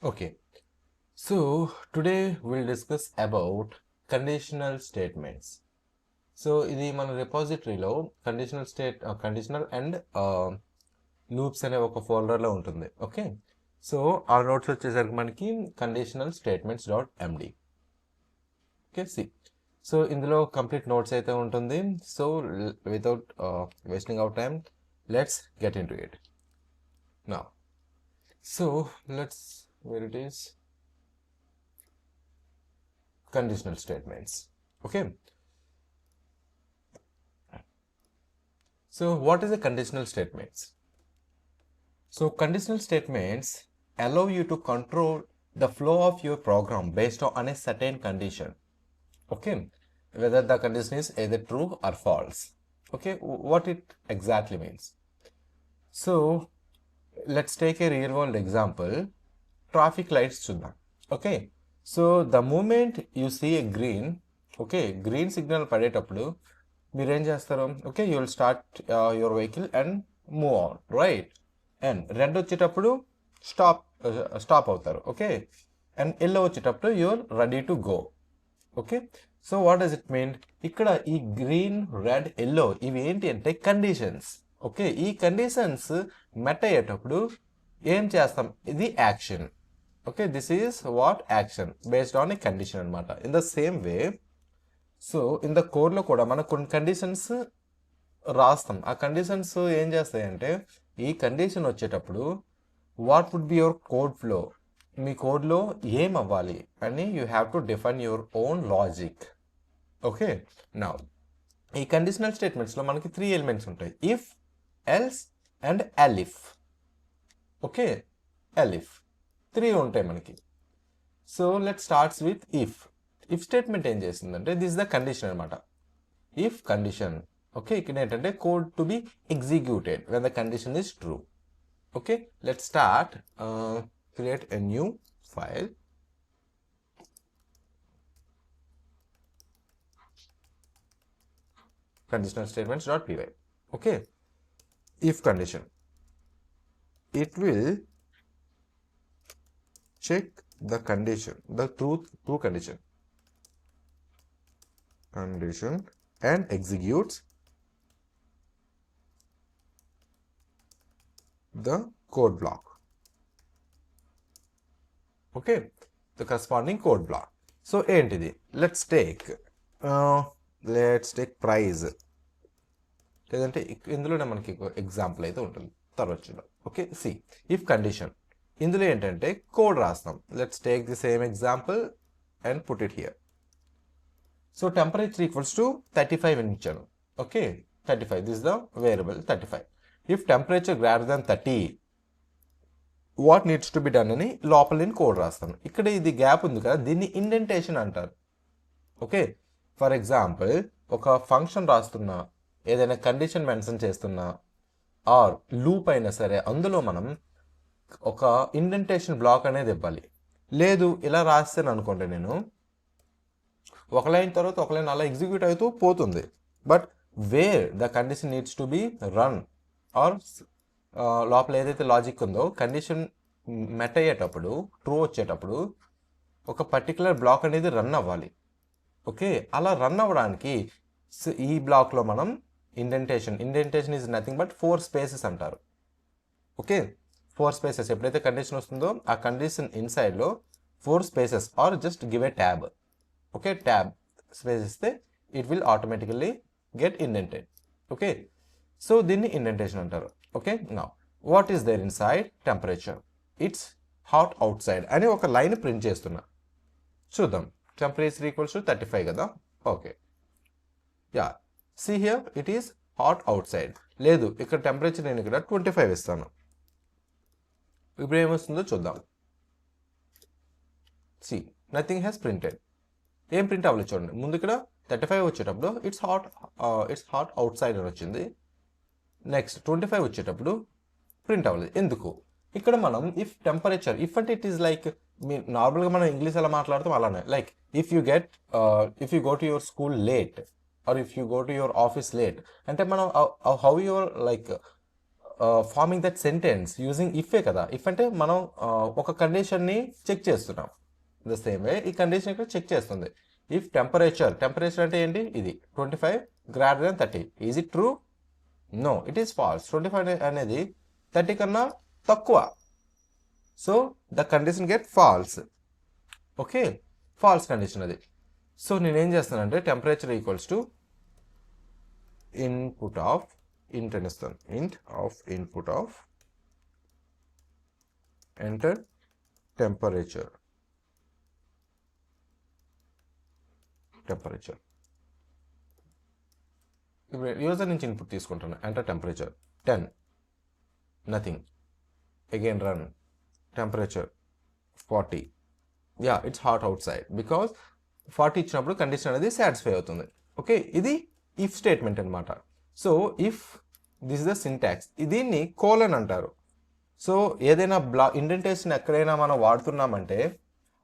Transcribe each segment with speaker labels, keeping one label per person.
Speaker 1: Okay, so today we'll discuss about conditional statements. So ఇది మన రిపాజిటరీలో conditional and loops అనే ఒక ఫోల్డర్లో ఉంటుంది. ఓకే, సో ఆ నోట్స్ వచ్చేసరికి మనకి conditional statements .md. Okay, so ఇందులో కంప్లీట్ నోట్స్ అయితే ఉంటుంది. So without wasting hour time, let's get in to it now. So let's where it is conditional statements. Okay, so what is a conditional statements? So conditional statements allow you to control the flow of your program based on a certain condition. Okay, whether the condition is either true or false. Okay, what it exactly means. So let's take a real world example. Traffic lights చూద్దాం. Okay, so the moment you see a green, okay, green signal పడేటప్పుడు మీరు ఏం చేస్తారు? Okay, you will start your vehicle and move on, right? And red వచ్చేటప్పుడు stop అవుతారు. Okay, and yellow వచ్చేటప్పుడు you're ready to go. Okay, so what does it mean? ఇక్కడ ఈ green, red, yellow ఇవి ఏంటి అంటే కండిషన్స్. ఓకే, ఈ conditions met అయ్యేటప్పుడు ఏం చేస్తాం? ఇది action. Okay, this is what action based on a condition అనమాట. In the same way, so in the కోడ్లో కూడా మనం కొన్ని కండిషన్స్ రాస్తాం. ఆ కండిషన్స్ ఏం చేస్తాయంటే ఈ కండిషన్ వచ్చేటప్పుడు what would be your code flow, మీ కోడ్లో ఏం అవ్వాలి అని you have to define your own logic. Okay, now ఈ కండిషనల్ స్టేట్మెంట్స్లో మనకి 3 ఎలిమెంట్స్ ఉంటాయి: if, else and elif. Okay, elif 3 ఉంటాయి మనకి. So let starts with if. If statement ఏం చేస్తుందంటే దిస్ ద కండిషన్ అనమాట. If condition. ఓకే, ఇక్కడ ఏంటంటే code to be executed when the condition is true. Okay, let start create a new file. conditional statements.py. Okay, if condition, it will check the condition, the true condition and executes the code block. Okay, the corresponding code block. So ఏంటిది? let's take price. లేదంటే ఇందులోనే మనకి example అయితే ఉంటుంది తర్వాత చూద్దాం. Okay, see if condition, ఇందులో ఏంటంటే కోడ్ రాస్తాం. Let's take the same example and put it here. So temperature equals to 35 అని ఇచ్చాను. Okay, 35, this the variable 35. If temperature greater than 30, what needs to be done అని లోపల నేను code రాస్తాను. ఇక్కడ ఇది గ్యాప్ ఉంది కదా, దీన్ని ఇండెంటేషన్ అంటారు. ఓకే, ఫర్ ఎగ్జాంపుల్ ఒక ఫంక్షన్ రాస్తున్నా, ఏదైనా కండిషన్ మెన్షన్ చేస్తున్నా ఆర్ లూప్ అయినా సరే, అందులో మనం ఒక ఇండెంటేషన్ బ్లాక్ అనేది ఇవ్వాలి. లేదు ఇలా రాస్తాను అనుకోండి, నేను ఒక లైన్ తర్వాత ఒక లైన్ అలా ఎగ్జిక్యూట్ అవుతూ పోతుంది. But where the condition needs to be run or లోపల ఏదైతే లాజిక్ ఉందో కండిషన్ మెట్ అయ్యేటప్పుడు, ట్రూ వచ్చేటప్పుడు ఒక పర్టికులర్ బ్లాక్ అనేది రన్ అవ్వాలి. ఓకే, అలా రన్ అవ్వడానికి ఈ బ్లాక్లో మనం indentation is nothing but 4 spaces అంటారు. Okay, 4 spaces. ఎప్పుడైతే కండిషన్ వస్తుందో ఆ కండిషన్ ఇన్సైడ్లో 4 spaces or just give a tab. Okay, tab space ఇస్తే it will automatically get indented. Okay, so దీన్ని ఇండెంటేషన్ అంటారు. Okay, now what is there inside? Temperature. It's hot outside అని ఒక line print చేస్తున్నా. చూద్దాం. Temperature equals to 35 కదా. Okay, yeah, see here it is hot outside. లేదు, ఇక్కడ temperature నేను ఇక్కడ 25 ఇస్తాను. ఇప్పుడు ఏమొస్తుందో చూద్దాం. See nothing has printed. ఏం ప్రింట్ అవ్వలేదు చూడండి. ముందు ఇక్కడ 35 వచ్చేటప్పుడు ఇట్స్ హాట్ అవుట్ సైడ్ అని వచ్చింది. నెక్స్ట్ 25 వచ్చేటప్పుడు ప్రింట్ అవ్వలేదు. ఎందుకు? ఇక్కడ మనం ఇఫ్ టెంపరేచర్, ఇఫ్ అంటే ఇట్ ఈస్ లైక్ నార్మల్గా మనం ఇంగ్లీష్ ఎలా మాట్లాడతాం అలానే. Like if you go to your school late or if you go to your office late, అంటే మనం how your like forming that sentence using ఇఫే కదా. ఇఫ్ అంటే మనం ఒక కండిషన్ని చెక్ చేస్తున్నాం. ద సేమ్ వే ఈ కండిషన్ ఇక్కడ చెక్ చేస్తుంది. ఇఫ్ టెంపరేచర్ అంటే ఏంటి, ఇది 25 greater than 30, is it true? No, it is false. 25 అనేది 30 కన్నా తక్కువ. So the condition get false. Okay, false condition అది. సో నేనేం చేస్తానంటే temperature equals to input of int అని ఇస్తాను. int of input of enter temperature. ఇప్పుడు యూజర్ నుంచి ఇన్పుట్ తీసుకుంటాను. Enter temperature 10, nothing. Again run temperature 40. Yeah, it's hot out side. Because 40 ఇచ్చినప్పుడు కండిషన్ అనేది సాటిస్ఫై అవుతుంది. ఓకే, ఇది ఇఫ్ స్టేట్మెంట్ అనమాట. So if this is the syntax, దీన్ని colon అంటారు. సో ఏదైనా ఇండెంటేషన్ ఎక్కడైనా మనం వాడుతున్నామంటే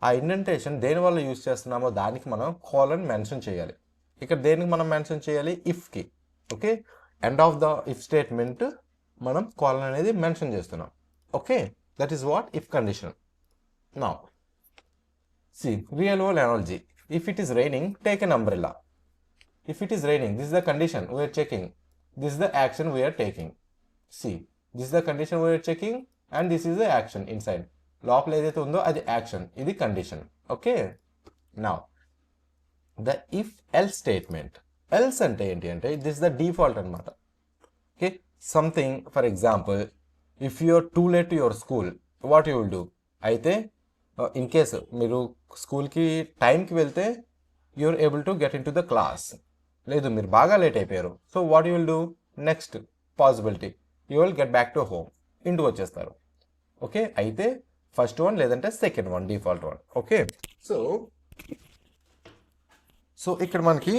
Speaker 1: ఆ ఇండెంటేషన్ దేని వల్ల యూజ్ చేస్తున్నామో దానికి మనం కోలన్ మెన్షన్ చేయాలి. ఇక్కడ దేనికి మనం మెన్షన్ చేయాలి, ఇఫ్కి. Okay, end of the if statement మనం కోలన్ అనేది మెన్షన్ చేస్తున్నాం. Okay, that is what if condition. Now see real world analogy. If it is raining, take an umbrella. If it is raining, this is the condition we are checking. This is the action we are taking. See, this is the condition we are checking and this is the action inside. లోపల ఏదైతే ఉందో అది action, ఇది condition. Okay, now the if else statement. Else అంటే ఏంటి అంటే this is the default అనమాట. Okay, something for example, if you are too late to your school, what you will do? అయితే ఇన్ కేస్ మీరు స్కూల్కి టైంకి వెళ్తే you are able to get into the class. లేదు, మీరు బాగా late అయిపోయారు. So what you will do? Next possibility, you will get back to home, ఇంటికి వచ్చేస్తారు. ఓకే, అయితే ఫస్ట్ వన్ లేదంటే second one, default one. Okay, so ఇక్కడ మనకి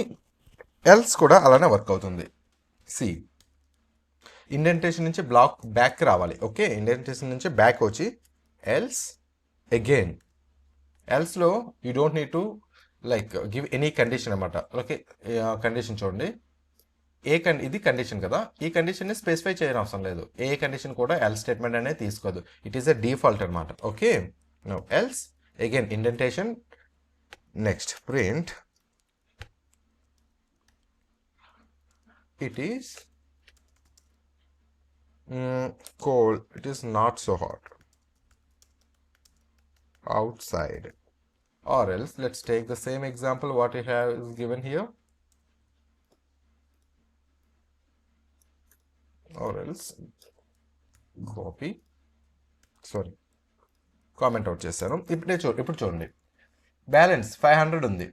Speaker 1: ఎల్స్ కూడా అలానే వర్క్ అవుతుంది. సి, ఇండెంటేషన్ నుంచి బ్లాక్ బ్యాక్ రావాలి. ఓకే, ఇండెంటేషన్ నుంచి బ్యాక్ వచ్చి ఎల్స్ అగైన్. ఎల్స్లో you don't need to like give any condition అనమాట. ఓకే, కండిషన్ చూడండి. ఇది కండిషన్ కదా, ఈ కండిషన్ని స్పెసిఫై చేయడం అవసరం లేదు. ఏ కండిషన్ కూడా ఎల్స్ స్టేట్మెంట్ అనేది తీసుకోదు. ఇట్ ఈస్ ఎ డిఫాల్ట్ అనమాట. Okay, now else again indentation, next print it is cold, it is not so hot outside. Or else let's take the same example what it has given here, or else copy, sorry, comment out చేశాను. ఇప్పుడు చూడండి, balance 500 ఉంది.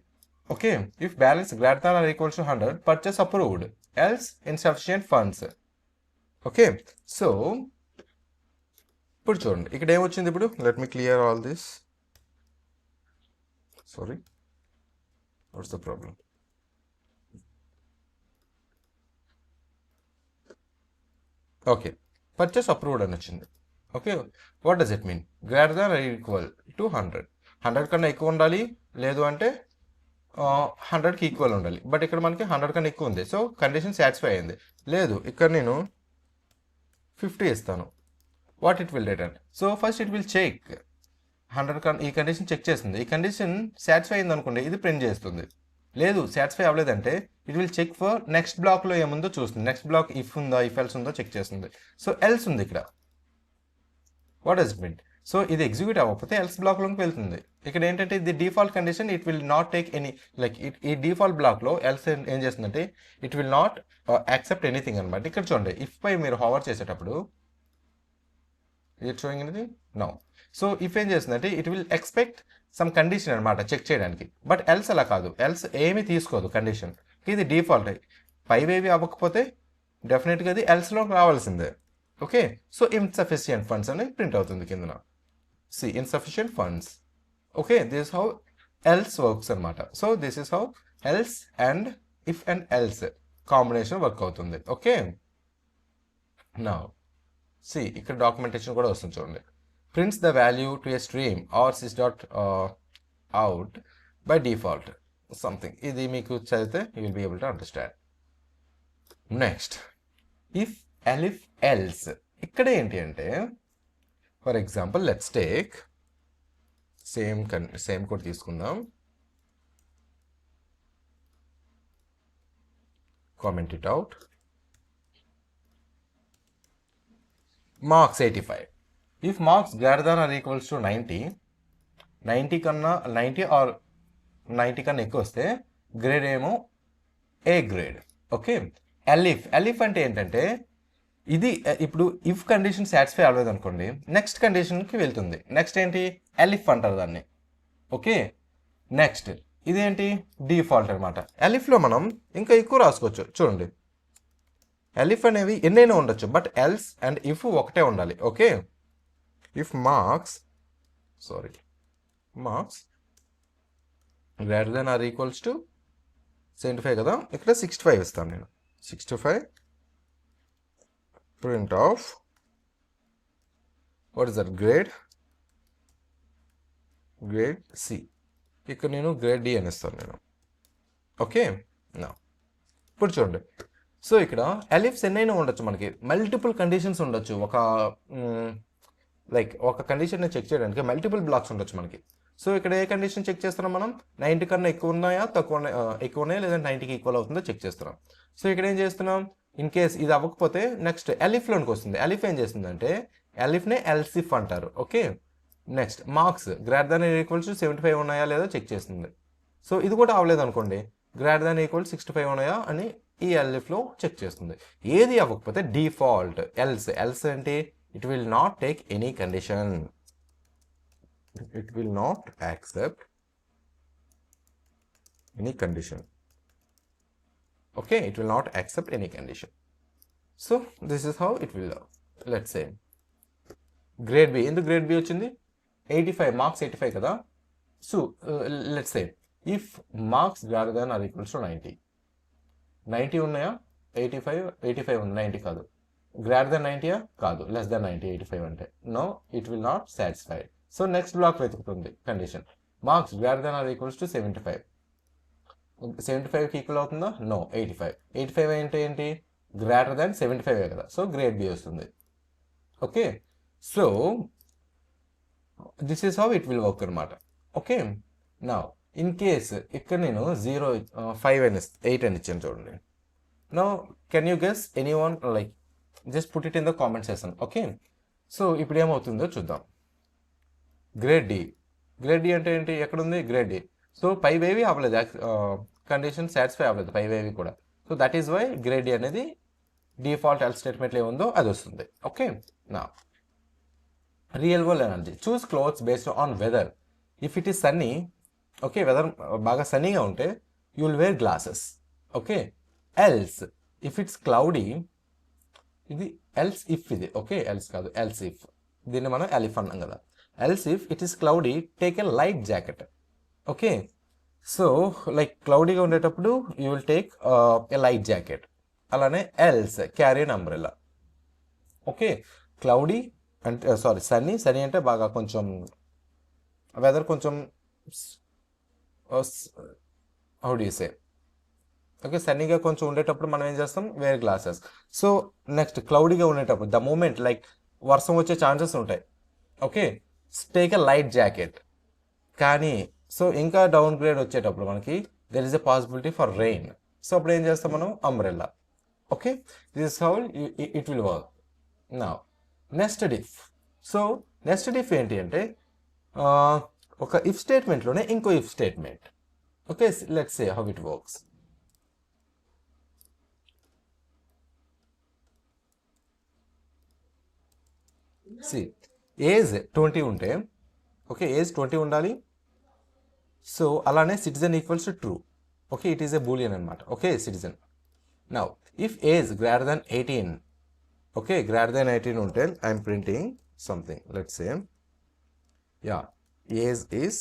Speaker 1: Okay, if balance greater than or equals to 100, purchase approved, else insufficient funds. Okay, so ఇప్పుడు చూడండి ఇక్కడ ఏమొచ్చింది. ఇప్పుడు let me clear all this. Sorry, what's the problem? Okay, purchase approved అని వచ్చింది. Okay, what does it mean? Greater than are equal to 100. 100 కన్నా ఎక్కువ ఉండాలి, లేదు అంటే 100కి ఈక్వల్ ఉండాలి. బట్ ఇక్కడ మనకి 100 కన్నా ఎక్కువ ఉంది. సో కండిషన్ సాటిస్ఫై అయింది. లేదు, ఇక్కడ నేను 50 ఇస్తాను. What it will return? So first it will check 100 ఈ కండిషన్ చెక్ చేస్తుంది. ఈ కండిషన్ సాటిస్ఫై అయింది అనుకోండి, ఇది ప్రింట్ చేస్తుంది. లేదు, సాటిస్ఫై అవ్వలేదంటే it will check for next బ్లాక్లో ఏముందో చూస్తుంది. నెక్స్ట్ బ్లాక్ ఇఫ్ ఉందా, ఇఫ్ ఎల్స్ ఉందో చెక్ చేస్తుంది. సో ఎల్స్ ఉంది ఇక్కడ. What does it mean? So ఇది ఎగ్జిక్యూట్ అవ్వకపోతే ఎల్స్ బ్లాక్లోకి వెళ్తుంది. ఇక్కడ ఏంటంటే ఇది default condition, it will not take any, like ఈ డిఫాల్ట్ బ్లాక్లో ఎల్స్ ఏం చేస్తుందంటే it will not accept anything అనమాట. ఇక్కడ చూడండి, ఇఫ్ పై మీరు హోవర్ చేసేటప్పుడు it sowing anything? No. So if ఏం చేస్తుందంటే it will expect some condition అనమాట చెక్ చేయడానికి. బట్ ఎల్స్ అలా కాదు, ఎల్స్ ఏమీ తీసుకోదు కండిషన్. ఇది డిఫాల్ట్. పైవేవి అవ్వకపోతే డెఫినెట్గా అది ఎల్స్లో రావాల్సిందే. ఓకే, సో ఇన్సఫిషియంట్ ఫండ్స్ అని ప్రింట్ అవుతుంది కిందన. See, insufficient funds. Okay, this how else works అనమాట. So this is how else and if and else combination work అవుతుంది. ఓకే, నౌ సి ఇక్కడ డాక్యుమెంటేషన్ కూడా వస్తుంది చూడండి. prints the value to a stream or sys.out by default something. ఇది మీకు చదివితే you will be able to understand. Next, if elif else. ఇక్కడ ఏంటి అంటే for example let's take same code తీసుకుందాం, comment it out, marks 85. If marks greater than or equals to 90 కన్నా 90 are 90 కన్నా ఎక్కువ వస్తే గ్రేడ్ ఏమో ఏ గ్రేడ్. ఓకే, ఎలిఫ్ అంటే ఏంటంటే ఇది ఇప్పుడు ఇఫ్ కండిషన్ సాటిస్ఫై అవ్వలేదు అనుకోండి, నెక్స్ట్ కండిషన్కి వెళ్తుంది. నెక్స్ట్ ఏంటి, ఎలిఫ్ అంటారు దాన్ని. ఓకే, నెక్స్ట్ ఇదేంటి, డిఫాల్ట్ అనమాట. ఎలిఫ్లో మనం ఇంకా ఎక్కువ రాసుకోవచ్చు. చూడండి, ఎలిఫ్ అనేవి ఎన్నైనా ఉండొచ్చు, బట్ ఎల్స్ అండ్ ఇఫ్ ఒకటే ఉండాలి. Okay, if marks greater than or equals to 75 కదా, ఇక్కడ 65 ఇస్తాను నేను. 65 print of what is that, grade C. ఇక్కడ నేను గ్రేడ్ డి అని ఇస్తాను నేను. ఓకే, నా ఇప్పుడు చూడండి, సో ఇక్కడ ఎలిఫ్స్ ఎన్నైనా ఉండొచ్చు, మనకి మల్టిపుల్ కండిషన్స్ ఉండొచ్చు. ఒక కండిషన్ చెక్ చేయడానికి మల్టిపుల్ బ్లాక్స్ ఉండొచ్చు మనకి. సో ఇక్కడ ఏ కండిషన్ చెక్ చేస్తున్నాం మనం, 90 కన్నా ఎక్కువ ఉన్నాయా ఎక్కువ ఉన్నాయా లేదా 90కి ఈక్వల్ అవుతుందో చెక్ చేస్తున్నాం. సో ఇక్కడ ఏం చేస్తున్నాం, ఇన్ కేస్ ఇది అవ్వకపోతే నెక్స్ట్ ఎలిఫ్లోనికి వస్తుంది. ఎలిఫ్ ఏం చేస్తుందంటే ఎలిఫ్నే ఎల్సిఫ్ అంటారు. ఓకే, నెక్స్ట్ మార్క్స్ గ్రేటర్ దాన్ ఈక్వల్స్ 75 ఉన్నాయా లేదా చెక్ చేస్తుంది. సో ఇది కూడా అవ్వలేదు అనుకోండి, గ్రేటర్ దాన్ ఈక్వల్ 65 ఉన్నాయా అని ఈ ఎలిఫ్లో చెక్ చేస్తుంది. ఏది అవ్వకపోతే డిఫాల్ట్ ఎల్స్ అంటే it will not take any condition, it will not accept any condition. Okay, it will not accept any condition. So this is how it will, let's say grade B. In the grade B వచ్చింది 85, marks 85 కదా. So let's say if marks greater than or equals to 90 ఉన్నాయా, 85 ఉంది, 90 కాదు. Greater than 90 కాదు, less than 90 85 అంటే no, it will not satisfy. So next block వెతుకుతుంది condition, marks greater than or equals to 75. 75కి equal అవుతుందా, no, 85 అంటే ఏంటి, గ్రేటర్ దాన్ 75 కదా. సో గ్రేడ్ బి వస్తుంది. Okay, so this is how it will work అనమాట. Okay, నా in case ఇక్కడ నేను 5 అని 8 అని ఇచ్చాను చూడండి. No can you guess anyone, like just put it in the comment section. Okay, so ఇప్పుడు ఏమవుతుందో చూద్దాం. గ్రేడ్ డి అంటే ఏంటి, ఎక్కడుంది గ్రేడ్ డి. సో పైవేవి అవ్వలేదు, కండిషన్ సాటిస్ఫై అవ్వలేదు పైవేవి కూడా. So that is why grade D అనేది డిఫాల్ట్ ఎల్ స్టేట్మెంట్లో ఏముందో అది వస్తుంది. ఓకే, నా real world analogy, choose clothes based on weather. If it is sunny, okay, weather బాగా సన్నీగా ఉంటే you will wear glasses. Okay, else if it's cloudy, ఇది ఎల్స్ ఇఫ్, ఇది ఓకే, ఎల్స్ కాదు, ఎల్స్ ఇఫ్, దీన్ని మనం ఎలిఫ్ అన్నాం కదా. Else if it is cloudy take a light jacket. Okay, so like క్లౌడీగా ఉండేటప్పుడు you will take a light jacket. అలానే else carry an umbrella. Okay, cloudy అంటే సన్నీ అంటే బాగా కొంచెం వెదర్ కొంచెం how do you say, okay, సన్నీగా కొంచెం ఉండేటప్పుడు మనం ఏం చేస్తాం, వేర్ గ్లాసెస్. సో నెక్స్ట్ క్లౌడీగా ఉండేటప్పుడు ద మూమెంట్ లైక్ వర్షం వచ్చే ఛాన్సెస్ ఉంటాయి. Okay, take a light jacket. కానీ సో ఇంకా డౌన్ గ్రేడ్ వచ్చేటప్పుడు మనకి there is a possibility for rain. So అప్పుడు ఏం చేస్తాం మనం, umbrella. Okay, this is how it will work. నా nested if. So nested if ఏంటి అంటే ఒక ఇఫ్ స్టేట్మెంట్లోనే ఇంకో if statement. Okay, let's say how it works. See age 20 ఉంటే, ఓకే, ఏజ్ 20 ఉండాలి. సో అలానే citizen equals to true. Okay, it is a boolean అనమాట. Okay, citizen. Now if age greater than 18, okay, greater than 18 ఉంటే I'm printing something, let's say yeah age is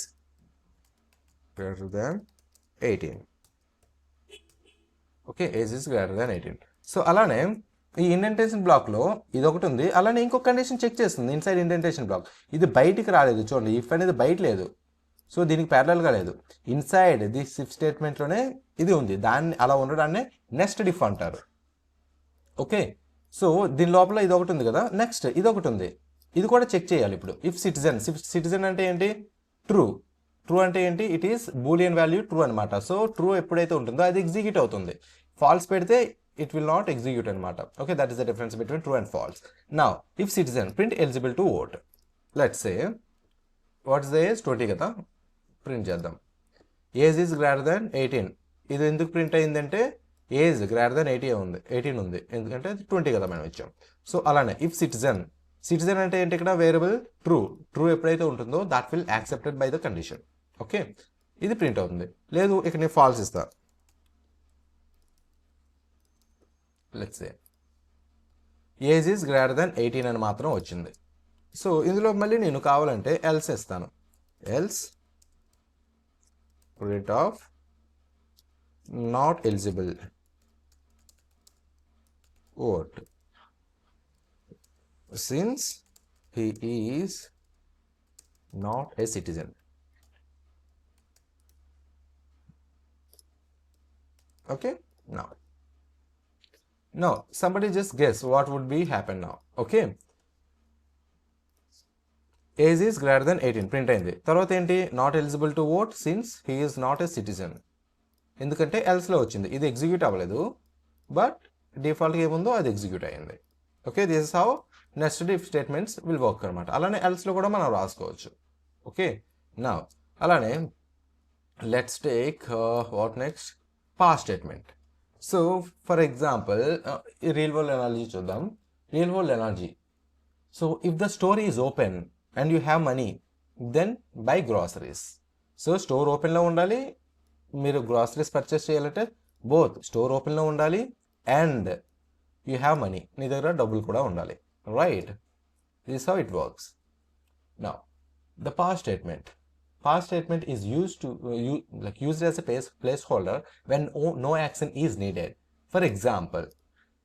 Speaker 1: greater than 18. Okay, age is greater than 18. So అలానే ఈ indentation బ్లాక్లో ఇది ఒకటి ఉంది, అలానే ఇంకొక కండిషన్ చెక్ చేస్తుంది ఇన్సైడ్ ఇండెంటేషన్ బ్లాక్. ఇది బయటికి రాలేదు చూడండి, ఇఫ్ అనేది బయట లేదు. సో దీనికి ప్యారలల్గా లేదు, ఇన్సైడ్ దిస్ ఇఫ్ స్టేట్మెంట్లోనే ఇది ఉంది. దాన్ని అలా ఉండడాన్ని నెస్టెడ్ ఇఫ్ అంటారు. ఓకే, సో దీని లోపల ఇది ఒకటి ఉంది కదా, నెక్స్ట్ ఇది ఒకటి ఉంది, ఇది కూడా చెక్ చేయాలి ఇప్పుడు. ఇఫ్ సిటిజన్ అంటే ఏంటి, ట్రూ. ట్రూ అంటే ఏంటి, it is Boolean value true అనమాట. సో ట్రూ ఎప్పుడైతే ఉంటుందో అది ఎగ్జిక్యూట్ అవుతుంది, ఫాల్స్ పెడితే it will not execute అనమాట. Okay, that is the difference between true and false. Now if citizen print eligible to vote, let's say what is the age, 20 కదా, print చేద్దాం. Age is greater than 18. ఇది ఎందుకు print అయిందంటే age greater than 18 ఉంది, ఎందుకంటే 20 కదా మనం ఇచ్చాం. సో అలానే ఇఫ్ సిటిజన్ అంటే ఏంటి, ఇక్కడ వేరియబుల్ ట్రూ ఎప్పుడైతే ఉంటుందో that will accepted by the condition. Okay, ఇది ప్రింట్ అవుతుంది. లేదు ఇక్కడ నేను ఫాల్స్ ఇస్తా, let's say age is greater than 18 అని మాత్రం వచ్చింది. సో ఇందులో మళ్ళీ నేను కావాలంటే ఎల్స్ ఇస్తాను, else print of not eligible vote since he is not a citizen. Okay, now somebody just guess what would be happen now. Okay, age is greater than 18 print అయింది. తర్వాత ఏంటి, not eligible to vote since he is not a citizen, ఎందుకంటే ఎల్స్లో వచ్చింది, ఇది execute అవ్వలేదు, but డిఫాల్ట్గా ఏముందో అది ఎగ్జిక్యూట్ అయ్యింది. Okay, this is how nested if statements will work అనమాట. అలానే ఎల్స్లో కూడా మనం రాసుకోవచ్చు. ఓకే, నా అలానే let's take what next, pass statement. So for example real world analogy చూద్దాం. Real world analogy, so if the store is open and you have money then buy groceries. So store ఓపెన్లో ఉండాలి, మీరు groceries purchase చేయాలంటే both store ఓపెన్లో ఉండాలి and you have money, నీ దగ్గర డబ్బులు కూడా ఉండాలి, right? This how it works. Now the past statement. Past statement is used as a placeholder when no action is needed. For example,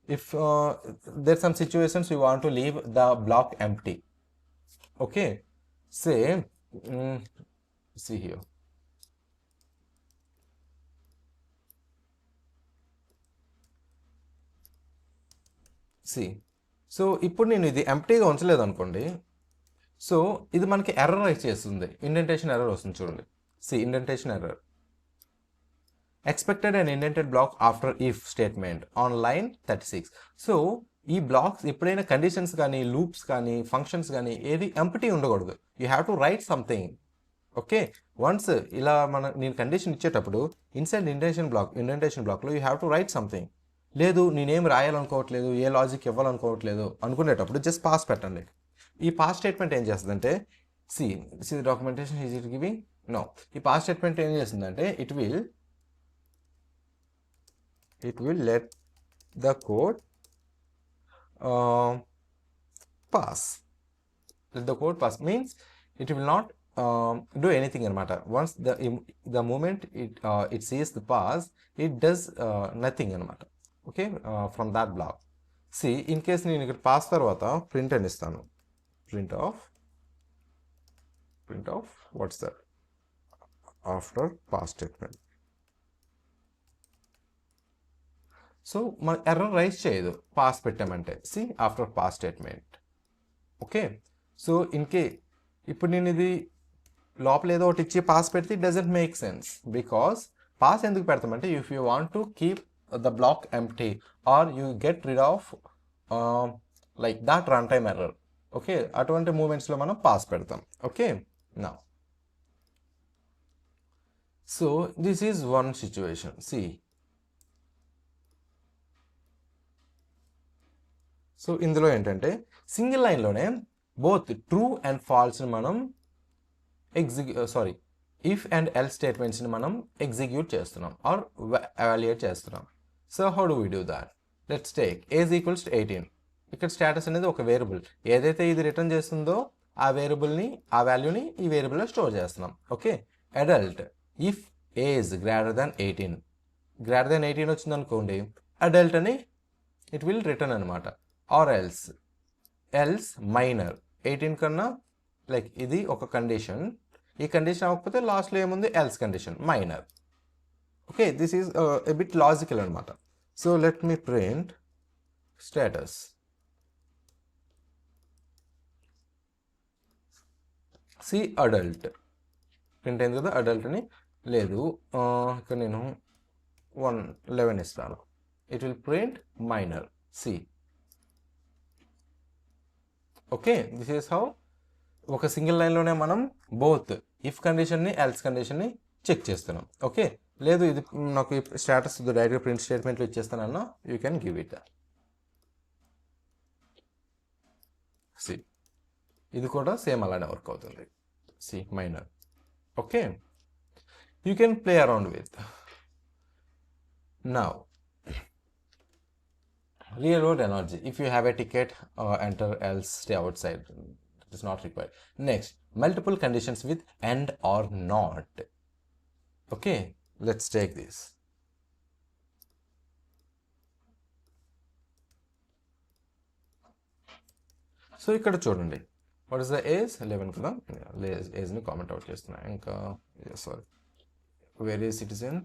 Speaker 1: if there's some situations you want to leave the block empty. Okay, say see here. See, so ఇప్పుడు నేను ఇది ఎంప్టీగా ఉంచలేదు అనుకోండి, so ఇది మనకి error raise చేస్తుంది, indentation error వస్తుంది చూడండి. See indentation error, expected an indented block after if statement on line 36. So ఈ బ్లాక్స్ ఎప్పుడైనా కండిషన్స్ కానీ లూప్స్ కానీ ఫంక్షన్స్ కానీ ఏది ఎంప్టీ ఉండకూడదు, you have to write something. Okay, once ఇలా నేను కండిషన్ ఇచ్చేటప్పుడు ఇన్సైడ్ ఇండెంటేషన్ బ్లాక్లో you have to write something. లేదు నేనేం రాయాలనుకోవట్లేదు, ఏ లాజిక్ ఇవ్వాలనుకోవట్లేదు అనుకునేటప్పుడు జస్ట్ పాస్ పెట్టండి. ఈ పాస్ స్టేట్మెంట్ ఏం చేస్తుందంటే, see documentation is it giving no. ఈ పాస్ స్టేట్మెంట్ ఏం చేస్తుందంటే it will let the code pass. Let the code pass means it will not do anything అనమాట. Once the moment it sees the pass, it does nothing అనమాట. Okay, from that block. See in case నేను ఇక్కడ pass తర్వాత print అని ఇస్తాను, print of what's that after pass statement. So మన error raise చేయదు pass పెట్టామంటే, see after pass statement. Okay, so ఇప్పుడు నేను ఇది లోపల ఏదో ఒకటి ఇచ్చి పాస్ పెడితే it doesn't make sense. Because pass ఎందుకు పెడతామంటే if you want to keep the block empty or you get rid of like that run time error. Okay, అటువంటి మూమెంట్స్లో మనం పాస్ పెడతాం. ఓకే, నా so this is one situation. See so ఇందులో ఏంటంటే single లైన్లోనే బోత్ ట్రూ అండ్ ఫాల్స్ని మనం if and L స్టేట్మెంట్స్ని మనం ఎగ్జిక్యూట్ చేస్తున్నాం ఆర్ ఎవాల్యుయేట్ చేస్తున్నాం. So how do we do that? Let's take age equals to 18. ఇక్కడ స్టేటస్ అనేది ఒక వేరియబుల్, ఏదైతే ఇది రిటర్న్ చేస్తుందో ఆ వేరియబుల్ని, ఆ వాల్యూని ఈ వేరియబుల్లో స్టోర్ చేస్తున్నాం. Okay, adult if age greater than 18 వచ్చింది అనుకోండి, అడల్ట్ అని ఇట్ విల్ రిటర్న్ అనమాట. ఆర్ ఎల్స్ మైనర్ 18 కన్నా, లైక్ ఇది ఒక కండిషన్, ఈ కండిషన్ అవ్వకపోతే లాస్ట్లో ఏముంది else condition minor. Okay, this is a bit logical అనమాట. So let me print status see adult print అయింది కదా, అడల్ట్ అని. లేదు ఇక్కడ నేను 11 ఇస్తాను. It will print minor see. Okay, this is how ఒక సింగిల్ లైన్లోనే మనం బోత్ ఇఫ్ కండిషన్ని ఎల్స్ కండిషన్ని చెక్ చేస్తున్నాం. ఓకే, లేదు ఇది నాకు స్టేటస్ డైరెక్ట్గా ప్రింట్ స్టేట్మెంట్లో ఇచ్చేస్తానన్నా you can give it. See ఇది కూడా సేమ్ అలానే వర్క్ అవుతుంది. See minor. Okay, you can play around with. Now real world analogy, if you have a ticket, enter, else stay outside. It is not required. Next, multiple conditions with and or not. Okay, let's take this. So ఇక్కడ చూడండి, what is the age 11 కదా, ఏజ్ని comment out చేస్తున్నా. ఇంకా sorry, where is citizen.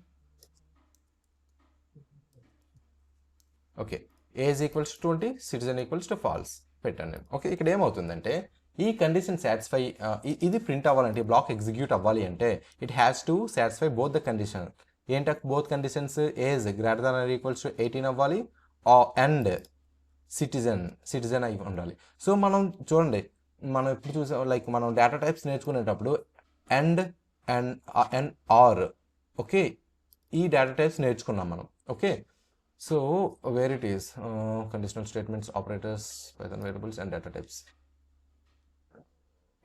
Speaker 1: Okay, age equals to 20, citizen equals to false పెట్టాను నేను. Okay, ఇక్కడ ఏమవుతుందంటే ఈ కండిషన్ సాటిస్ఫై, ఇది ప్రింట్ అవ్వాలంటే బ్లాక్ ఎగ్జిక్యూట్ అవ్వాలి అంటే it has to satisfy both the condition. ఏంట both conditions? Age greater than or equals to 18 అవ్వాలి అండ్ సిటిజన్ అయి ఉండాలి. సో మనం చూడండి, మనం ఎప్పుడు చూసాం, లైక్ మనం డేటా టైప్స్ నేర్చుకునేటప్పుడు అండ్ ఆర్, ఓకే, ఈ డేటా టైప్స్ నేర్చుకున్నాం మనం. Okay, so where it is conditional statements, operators, Python variables and data types.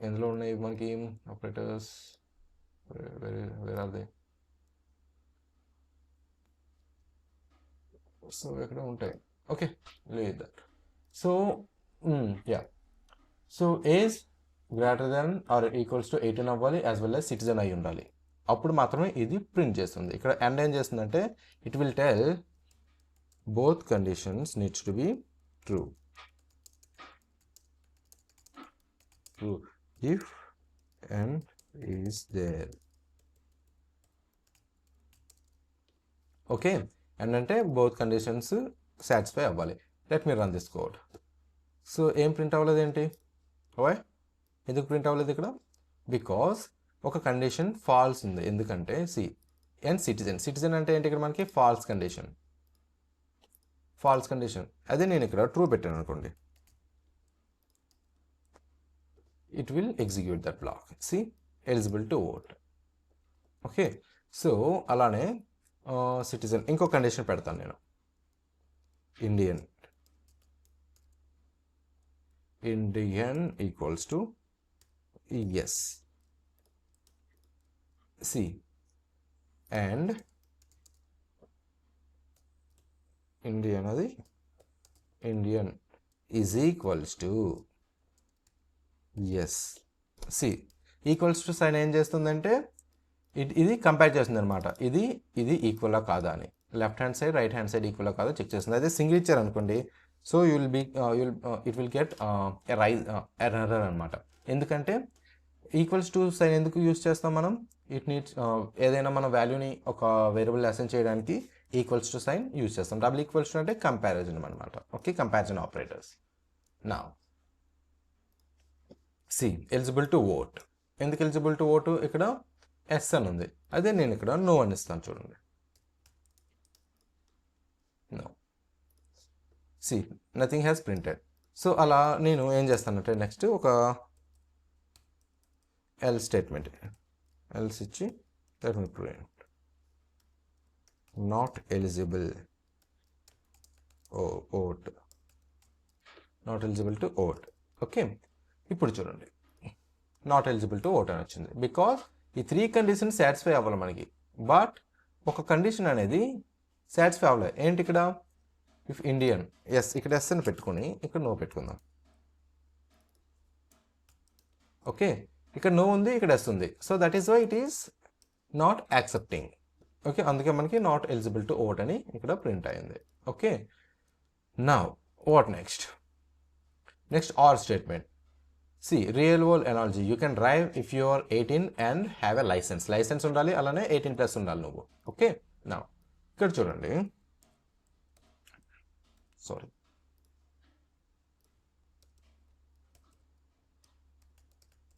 Speaker 1: ఎందులో ఉన్నాయి మనకి operators? Where are they? So ఎక్కడ ఉంటాయి? ఓకే, లేదు that. So yeah, so age greater than or equals to 18 అవ్వాలి, as well as citizen అయి ఉండాలి. అప్పుడు మాత్రమే ఇది ప్రింట్ చేస్తుంది. ఇక్కడ అండ్ ఏం చేస్తుందంటే it will tell both conditions needs to be true if and is there. Okay, and అంటే బోత్ కండిషన్స్ సాటిస్ఫై అవ్వాలి. Let me run this code. So ఏం ప్రింట్ అవ్వలేదు ఏంటి? ఓయ్, ఎందుకు ప్రింట్ అవ్వలేదు ఇక్కడ? బికాస్ ఒక కండిషన్ ఫాల్స్ ఉంది. ఎందుకంటే సి అండ్ సిటిజన్ అంటే ఏంటి? ఇక్కడ మనకి ఫాల్స్ కండిషన్. అదే నేను ఇక్కడ ట్రూ పెట్టాను అనుకోండి, it will execute that block. See eligible to vote. Okay, so అలానే సిటిజన్ ఇంకో కండిషన్ పెడతాను నేను, Indian equals to yes. See and Indian is equals to yes. See equals to sign ఏం చేస్తుందంటే ఇది కంపేర్ చేస్తుంది అనమాట, ఇది ఈక్వలా కాదా అని. Left hand side, right hand side ఈక్వలా కాదా చెక్ చేస్తుంది. అదే సింగిల్ ఇచ్చారు అనుకోండి, so it will get error అనమాట. ఎందుకంటే ఈక్వల్స్ టు సైన్ ఎందుకు యూజ్ చేస్తాం మనం? ఇట్ నీడ్స్ ఏదైనా మన వాల్యూని ఒక వేరియబుల్ అసైన్ చేయడానికి ఈక్వల్స్ టు సైన్ యూజ్ చేస్తాం. డబుల్ ఈక్వల్స్ టు అంటే కంపారిజన్ అనమాట. Okay, comparison operators. నా సి ఎలిజిబుల్ టు ఓట్. ఎందుకు ఎలిజిబుల్ టు ఓటు? ఇక్కడ ఎస్ అని ఉంది, అదే నేను ఇక్కడ నో అని ఇస్తాను. చూడండి, no. See nothing has printed. So అలా నేను ఏం చేస్తానంటే నెక్స్ట్ ఒక ఎల్ స్టేట్మెంట్, ఎల్స్ ఇచ్చి let me print not eligible vote, not eligible to vote. Okay, ఇప్పుడు చూడండి, నాట్ ఎలిజిబుల్ టు ఓట్ అని వచ్చింది. బికాస్ ఈ 3 కండిషన్స్ సాటిస్ఫై అవ్వాలి మనకి, బట్ ఒక కండిషన్ అనేది సాటిస్ఫై అవ్వలేదు. ఏంటి ఇక్కడ? ఇఫ్ ఇండియన్, ఎస్, ఇక్కడ ఎస్ అని పెట్టుకుని ఇక్కడ నో పెట్టుకుందాం. ఓకే, ఇక్కడ నో ఉంది, ఇక్కడ ఎస్ ఉంది. So that is why it is not accepting. Okay, అందుకే మనకి నాట్ ఎలిజిబుల్ టు ఓట్ అని ఇక్కడ ప్రింట్ అయింది. Okay, now what next? Next or statement. See real world analogy, you can drive if you are 18 and have a licence ఉండాలి, అలానే 18+ ఉండాలి నువ్వు. Okay, now ఇక్కడ చూడండి, sorry,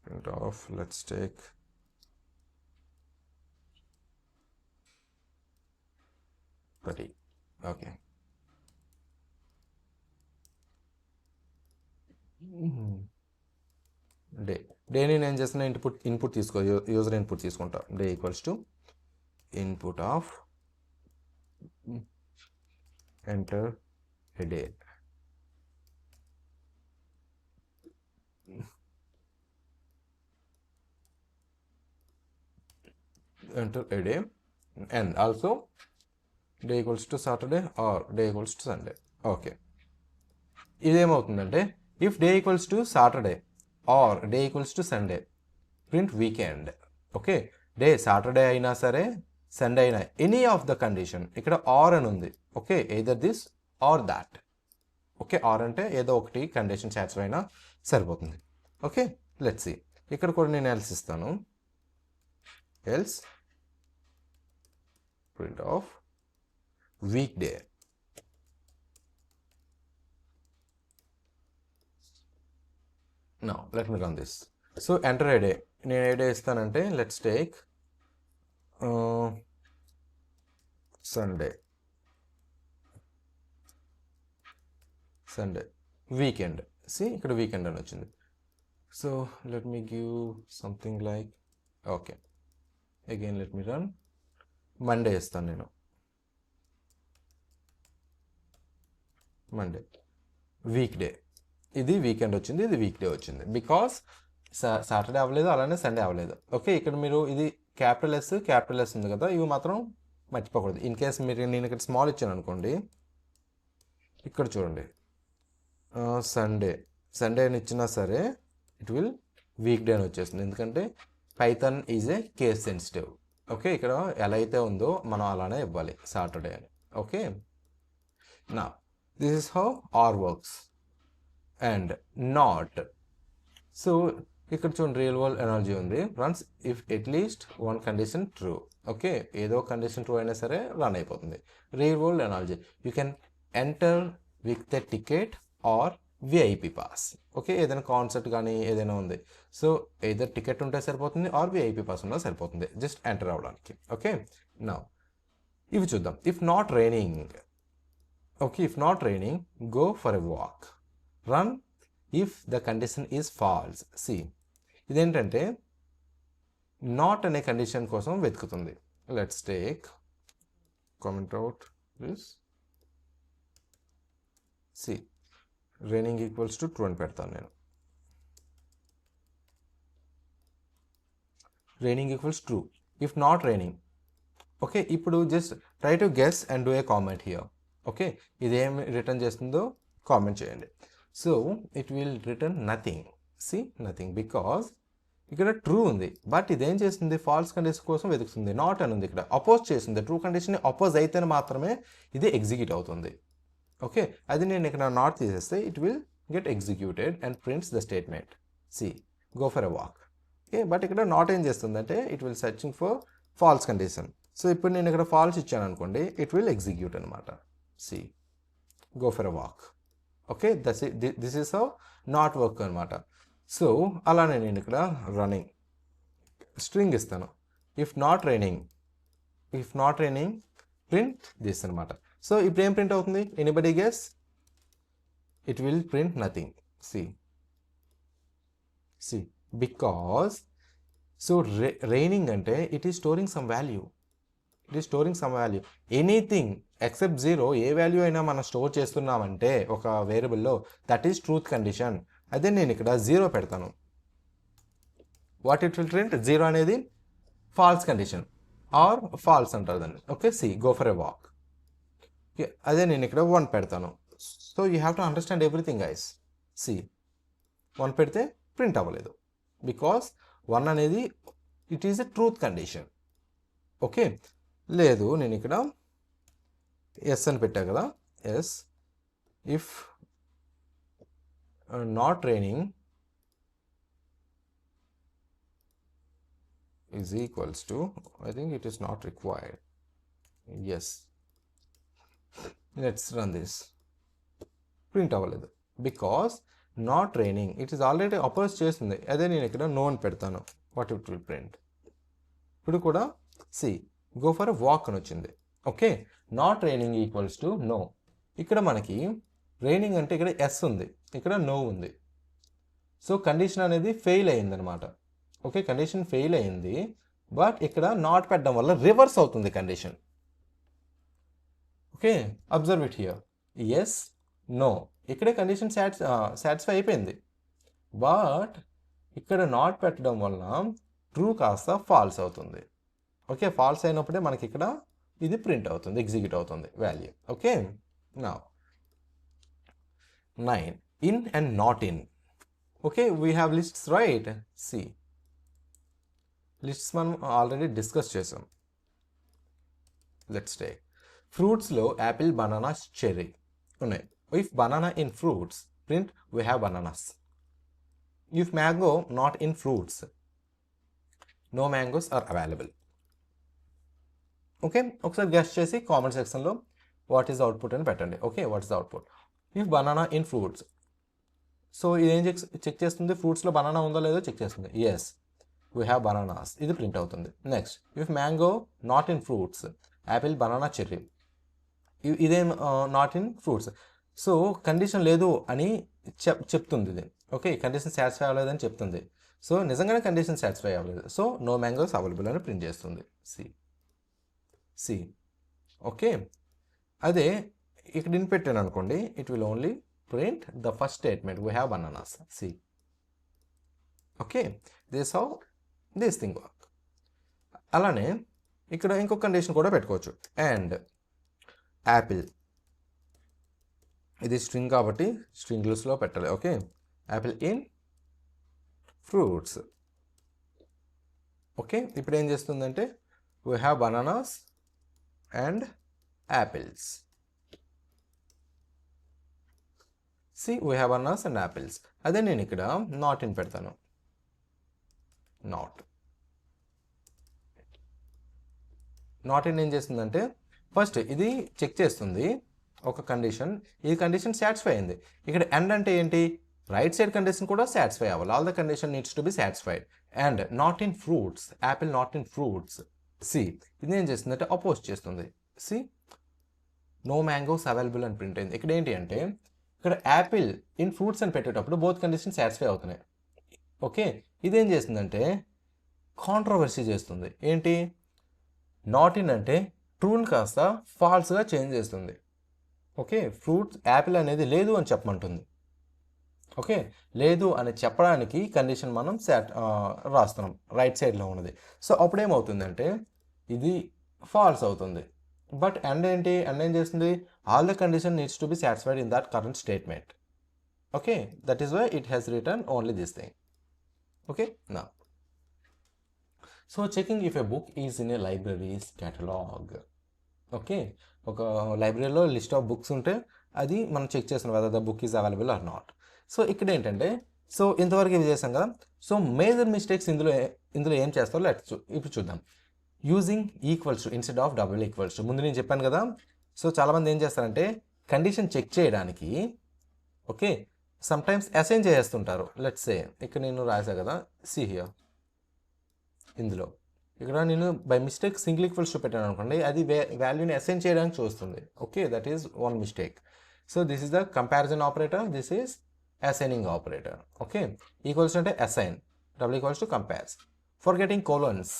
Speaker 1: print of, let's take okay. డేని నేను చేసిన ఇన్పుట్ తీసుకో, యూజర్ ఇన్పుట్ తీసుకుంటా. Day equals to input of enter a day. Enter a day, and also day equals to Saturday or day equals to Sunday. Okay. ఇదేమవుతుందంటే if day equals to Saturday or day equals to Sunday, print weekend. Okay, day Saturday అయినా సరే Sunday అయినా, any of the condition, ఇక్కడ or అని ఉంది. Okay, either this or that. Okay, or అంటే ఏదో ఒకటి condition satisfy అయినా సరిపోతుంది. Okay, let's see. ఇక్కడ కూడా నేను ఎల్స్ ఇస్తాను. Else print of weekday. Now let me run this. So enter a day. నేను ఏ డే ఇస్తానంటే let's take Sunday. Weekend. See ఇక్కడ వీకెండ్ అని వచ్చింది. So let me give something like, okay, again let me run. Monday ఇస్తాను నేను. Monday weekday. ఇది weekend వచ్చింది, ఇది వీక్ డే వచ్చింది. బికాస్ సాటర్డే అవ్వలేదు, అలానే సండే అవ్వలేదు. ఓకే, ఇక్కడ మీరు ఇది క్యాపిటల్ ఎస్ ఉంది కదా, ఇవి మాత్రం మర్చిపోకూడదు. ఇన్ కేస్ మీరు, నేను ఇక్కడ స్మాల్ ఇచ్చాను అనుకోండి, ఇక్కడ చూడండి, సండే అని ఇచ్చినా సరే ఇట్ విల్ వీక్ డే అని వచ్చేస్తుంది. ఎందుకంటే Python is a case sensitive. Okay, ఇక్కడ ఎలా అయితే ఉందో మనం అలానే ఇవ్వాలి సాటర్డే అని. ఓకే, నా this is how or works. And not. So ఇక్కడ చూడండి, రియల్ వరల్డ్ ఎనర్జీ ఉంది. Runs if at least one condition true. Okay, ఏదో కండిషన్ ట్రూ అయినా సరే రన్ అయిపోతుంది. Real world analogy, you can enter with the ticket or VIP pass. Okay, ఏదైనా concert కానీ ఏదైనా ఉంది, సో ఏదైనా టికెట్ ఉంటే సరిపోతుంది ఆర్ విఐపి పాస్ ఉన్నా సరిపోతుంది, జస్ట్ ఎంటర్ అవ్వడానికి. ఓకే, నౌ ఇవి చూద్దాం. If not raining. Okay, if not raining, go for a walk. Run if the condition is false. See, ఇదేంటంటే నాట్ అనే కండిషన్ కోసం వెతుకుతుంది. Let's take comment out this. See, raining equals to true అని పెడతాను నేను. Raining equals true if not raining. Okay, ఇప్పుడు just try to guess and do a comment here. Okay, ఇదేం రిటర్న్ చేస్తుందో కామెంట్ చేయండి. So it will return nothing. See, nothing, because ఇక్కడ true ఉంది, but ఇదేం చేస్తుంది, ఫాల్స్ కండిషన్ కోసం వెతుకుతుంది. Not అని ఉంది, ఇక్కడ అపోజ్ చేస్తుంది. ట్రూ కండిషన్ అపోజ్ అయితేనే మాత్రమే ఇది ఎగ్జిక్యూట్ అవుతుంది. ఓకే, అది నేను ఇక్కడ నాట్ తీసేస్తే it will get executed and prints the statement. See, go for a walk. Okay, but ఇక్కడ నాట్ ఏం చేస్తుందంటే it will searching for false condition. So ఇప్పుడు నేను ఇక్కడ ఫాల్స్ ఇచ్చాను అనుకోండి, ఇట్ విల్ ఎగ్జిక్యూట్ అనమాట. See, go for a walk. Okay, this is how not work అనమాట. సో అలానే నేను ఇక్కడ రన్నింగ్ స్ట్రింగ్ ఇస్తాను. If not raining print this అనమాట. సో ఇప్పుడు ఏం ప్రింట్ అవుతుంది, anybody guess? It will print nothing. See because, so raining అంటే it is storing some value. Anything except 0, ఏ వాల్యూ అయినా మనం స్టోర్ చేస్తున్నామంటే ఒక వేరియబుల్లో, దట్ ఈస్ ట్రూత్ కండిషన్. అదే నేను ఇక్కడ 0 పెడతాను. What it will print? 0 అనేది ఫాల్స్ కండిషన్ ఆర్ ఫాల్స్ అంటారు దాన్ని. Okay, see, go for a walk. Okay, అదే నేను ఇక్కడ 1 పెడతాను. So you have to understand everything guys. See, 1 పెడితే ప్రింట్ అవ్వలేదు, బికాస్ 1 అనేది it is a truth condition. Okay, లేదు నేను ఇక్కడ ఎస్ అని పెట్టా కదా, yes if not raining is equals to, I think it is not required. Yes, let's run this. Print అవ్వలేదు, because not raining, it is already oppose చేస్తుంది, అదే నేను ఇక్కడ నో అని పెడతాను. What it will print? ఇప్పుడు కూడా సి గో ఫర్ వాక్ అని వచ్చింది. Okay, not raining equals to know. ఇక్కడ మనకి రైనింగ్ అంటే ఇక్కడ ఎస్ ఉంది, ఇక్కడ నో ఉంది. సో కండిషన్ అనేది ఫెయిల్ అయింది అనమాట. ఓకే, కండిషన్ ఫెయిల్ అయింది, బట్ ఇక్కడ నాట్ పెట్టడం వల్ల రివర్స్ అవుతుంది condition. Okay, observe it here, yes no, ఇక్కడే కండిషన్ సాటిస్ఫై అయిపోయింది, బట్ ఇక్కడ నాట్ పెట్టడం వలన ట్రూ కాస్త ఫాల్స్ అవుతుంది. ఓకే, ఫాల్స్ అయినప్పుడే మనకి ఇక్కడ ఇది ప్రింట్ అవుతుంది, ఎగ్జిక్యూట్ అవుతుంది value. Okay, now 9 in and not in. Okay, we have lists, right? See, lists మనం ఆల్రెడీ డిస్కస్ చేసాం. లెట్స్ టేక్ ఫ్రూట్స్ లో యాపిల్, బనానా, చెర్రీ ఉన్నాయి. If banana in fruits print we have bananas. If mango not in fruits no mangoes are available. Okay, ఒకసారి guess చేసి comment సెక్షన్లో what is output అని పెట్టండి. Okay, what is output? If banana in fruits, so ఇదేం check చేస్తుంది? ఫ్రూట్స్లో banana ఉందో లేదో చెక్ చేస్తుంది. ఎస్, వీ హ్యావ్ బనానాస్, ఇది ప్రింట్ అవుతుంది. Next, if mango not in fruits apple, banana, cherry, ఇదేం not in fruits. So condition లేదు అని చెప్తుంది ఇది. ఓకే, కండిషన్ సాటిస్ఫై అవ్వలేదని చెప్తుంది. సో నిజంగానే కండిషన్ సాటిస్ఫై అవ్వలేదు, సో నో మ్యాంగోస్ అవైలబుల్ అని ప్రింట్ చేస్తుంది. సి ఓకే, అదే ఇక్కడ ఇన్ పెట్టాను అనుకోండి, it will only print the first statement we have bananas. See okay, this how this thing work. అలానే ఇక్కడ ఇంకొక కండిషన్ కూడా పెట్టుకోవచ్చు. అండ్ యాపిల్, ఇది స్ట్రింగ్ కాబట్టి స్ట్రింగ్స్లో పెట్టాలి. Okay, Apple in fruits. Okay, ఇప్పుడు ఏం చేస్తుందంటే we have bananas and apples. C we have bananas and apples. అదే నేను ఇక్కడ నాట్ ఇన్ పెడతాను. నాట్ ఇన్ ఏం చేస్తుందంటే ఫస్ట్ ఇది చెక్ చేస్తుంది ఒక కండిషన్, ఈ కండిషన్ సాటిస్ఫై అయింది. ఇక్కడ ఎండ్ అంటే ఏంటి? రైట్ సైడ్ కండిషన్ కూడా సాటిస్ఫై అవ్వాలి. All the condition needs to be satisfied. And not in fruits, apple not in fruits. See ఇది ఏం చేస్తుందంటే అపోజ్ చేస్తుంది. సి నో మ్యాంగోస్ అవైలబుల్ అని ప్రింట్ అయింది. ఇక్కడ ఏంటి అంటే ఇక్కడ యాపిల్ ఇన్ ఫ్రూట్స్ అని పెట్టేటప్పుడు బోత్ కండిషన్ సాటిస్ఫై అవుతున్నాయి. ఓకే, ఇదేం చేస్తుందంటే కాంట్రవర్సీ చేస్తుంది. ఏంటి? నాట్ ఇన్ అంటే ట్రూని కాస్త ఫాల్స్గా చేంజ్ చేస్తుంది. ఓకే, ఫ్రూట్స్ యాపిల్ అనేది లేదు అని చెప్పమంటుంది. ఓకే, లేదు అని చెప్పడానికి కండిషన్ మనం రాస్తున్నాం రైట్ సైడ్లో ఉన్నది. సో అప్పుడు ఏమవుతుందంటే ఇది ఫాల్స్ అవుతుంది. బట్ అండ్ ఏంటి? అండ్ ఏం చేస్తుంది? All the condition needs to be satisfied in that current statement. Okay, that is why it has return only this thing. Okay, నా so checking if a book is in a libraries catalogue. Okay, ఒక లైబ్రరీలో list of books ఉంటే అది మనం check చేస్తున్నాం whether the book is available or not. So ఇక్కడ ఏంటంటే so ఇంతవరకు ఇవి చేసాం కదా. సో మేజర్ మిస్టేక్స్ ఇందులో ఏం చేస్తారో ఇప్పుడు చూద్దాం. Using equals to instead of double equals to. ముందు నేను చెప్పాను కదా. సో చాలామంది ఏం చేస్తారంటే కండిషన్ చెక్ చేయడానికి ఓకే సమ్టైమ్స్ అసైన్ చేస్తుంటారు. లెట్స్ సే ఇక్కడ నేను రాసా కదా, సి హియర్, ఇందులో ఇక్కడ నేను by mistake single equals to పెట్టాను అనుకోండి, అది వాల్యూని అసైన్ చేయడానికి చూస్తుంది. Okay, that is one mistake. So this is the comparison operator, this is assigning operator. Okay, equals అంటే assign, double equals to compares. Forgetting colons.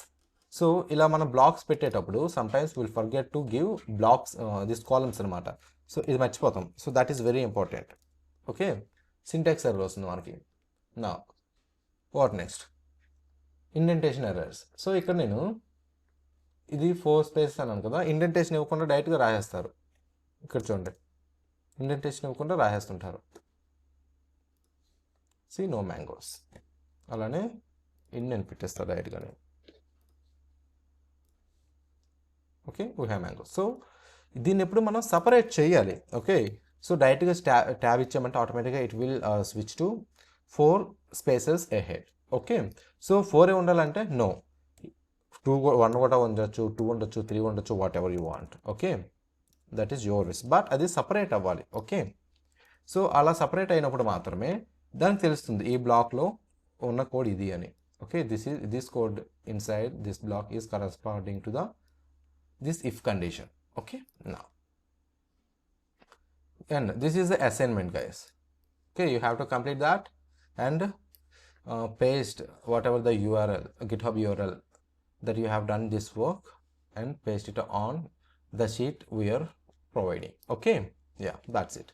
Speaker 1: So ఇలా మనం blocks పెట్టేటప్పుడు sometimes will forget to give blocks this columns అనమాట. So ఇది మర్చిపోతాం. So that is very important. Okay, syntax error వస్తుంది మనకి. నా what next? Indentation errors. So ఇక్కడ నేను ఇది 4 స్పేసెస్ అన్నాను కదా, ఇండెంటేషన్ ఇవ్వకుండా డైరెక్ట్గా రాసేస్తారు. ఇక్కడ చూడండి, ఇండెంటేషన్ ఇవ్వకుండా రాసేస్తుంటారు. సి నో మ్యాంగోస్, అలానే ఇండెంట్ పెట్టేస్తారు డైరెక్ట్గానే. Okay, we have mangoes. So దీన్ని ఎప్పుడు మనం సపరేట్ చేయాలి. ఓకే, సో డైరెక్ట్గా ట్యాబ్ ఇచ్చామంటే ఆటోమేటిక్గా it will switch to 4 spaces ahead. Okay, so 4 ఉండాలంటే నో, 1 కూడా ఉండొచ్చు, 2 ఉండొచ్చు, 3 ఉండొచ్చు, what ever you want. Okay, that is your wish, but అది సపరేట్ అవ్వాలి. ఓకే, సో అలా సపరేట్ అయినప్పుడు మాత్రమే దానికి తెలుస్తుంది ఈ బ్లాక్లో ఉన్న కోడ్ ఇది అని. Okay, this code inside this block is corresponding to this if condition. Okay, now and this is the assignment, guys. Okay, you have to complete that and paste whatever the URL, GitHub URL that you have done this work, and paste it on the sheet we are providing. Okay, yeah, that's it.